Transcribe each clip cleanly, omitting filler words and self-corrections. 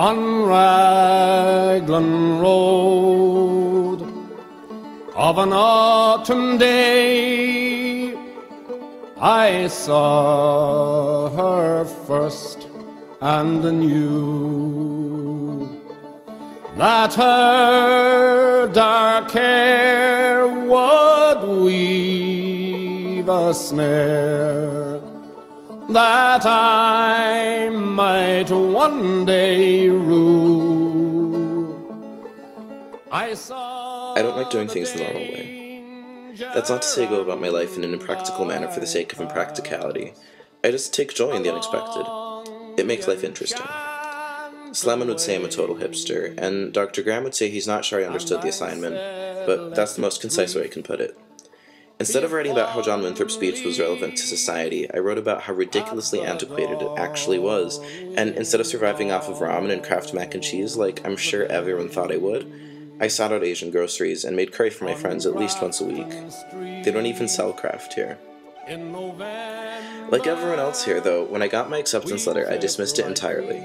On Raglan Road of an autumn day, I saw her first and knew that her dark hair would weave a snare that I might one day rue. I don't like doing things the normal way. That's not to say I go about my life in an impractical manner for the sake of impracticality. I just take joy in the unexpected. It makes life interesting. Slamon would say I'm a total hipster, and Dr. Graham would say he's not sure I understood the assignment, but that's the most concise way I can put it. Instead of writing about how John Winthrop's speech was relevant to society, I wrote about how ridiculously antiquated it actually was, and instead of surviving off of ramen and Kraft mac and cheese like I'm sure everyone thought I would, I sought out Asian groceries and made curry for my friends at least once a week. They don't even sell Kraft here. Like everyone else here, though, when I got my acceptance letter, I dismissed it entirely.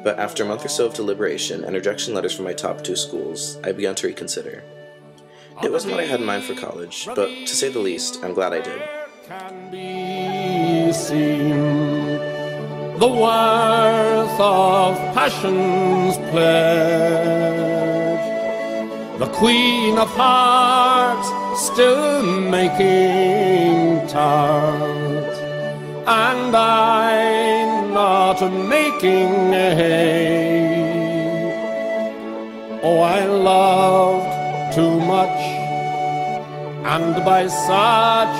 But after a month or so of deliberation and rejection letters from my top 2 schools, I began to reconsider. It wasn't what I had in mind for college, but to say the least, I'm glad I did. Can be seen the worth of passion's pledge, the Queen of Hearts still making tart, and I not making hay. Oh, I loved too much, and by such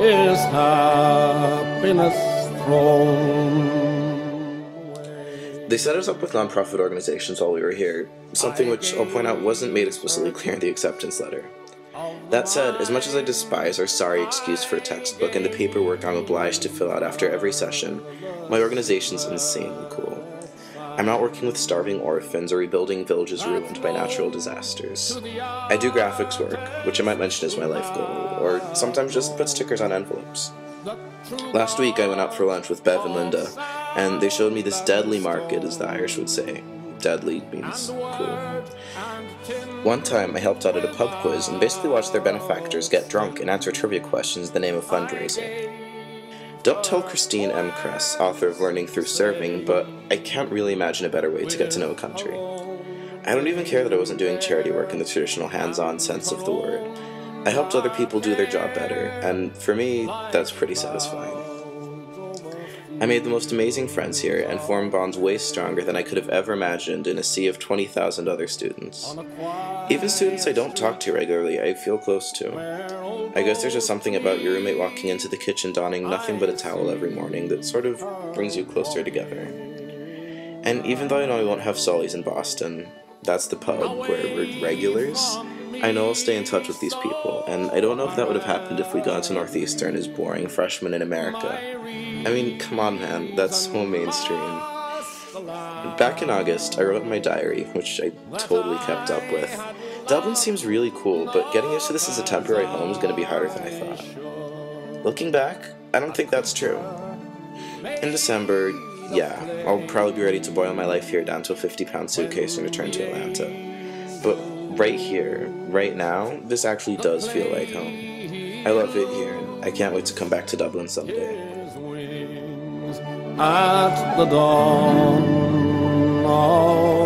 is happiness thrown. They set us up with nonprofit organizations while we were here, something which I'll point out wasn't made explicitly clear in the acceptance letter. That said, as much as I despise our sorry excuse for a textbook and the paperwork I'm obliged to fill out after every session, my organization's insanely cool. I'm not working with starving orphans or rebuilding villages ruined by natural disasters. I do graphics work, which I might mention as my life goal, or sometimes just put stickers on envelopes. Last week I went out for lunch with Bev and Linda, and they showed me this deadly market, as the Irish would say. Deadly means cool. One time I helped out at a pub quiz and basically watched their benefactors get drunk and answer trivia questions in the name of fundraising. Don't tell Christine M. Kress, author of Learning Through Serving, but I can't really imagine a better way to get to know a country. I don't even care that I wasn't doing charity work in the traditional hands-on sense of the word. I helped other people do their job better, and for me, that's pretty satisfying. I made the most amazing friends here and formed bonds way stronger than I could have ever imagined in a sea of 20,000 other students. Even students I don't talk to regularly, I feel close to. I guess there's just something about your roommate walking into the kitchen donning nothing but a towel every morning that sort of brings you closer together. And even though I know I won't have Solly's in Boston, that's the pub where we're regulars, I know I'll stay in touch with these people, and I don't know if that would have happened if we'd gone to Northeastern as boring freshmen in America. I mean, come on man, that's so mainstream. Back in August, I wrote in my diary, which I totally kept up with, Dublin seems really cool, but getting used to this as a temporary home is going to be harder than I thought. Looking back, I don't think that's true. In December, yeah, I'll probably be ready to boil my life here down to a 50-pound suitcase and return to Atlanta. But right here, right now, this actually does feel like home. I love it here, and I can't wait to come back to Dublin someday. At the dawn of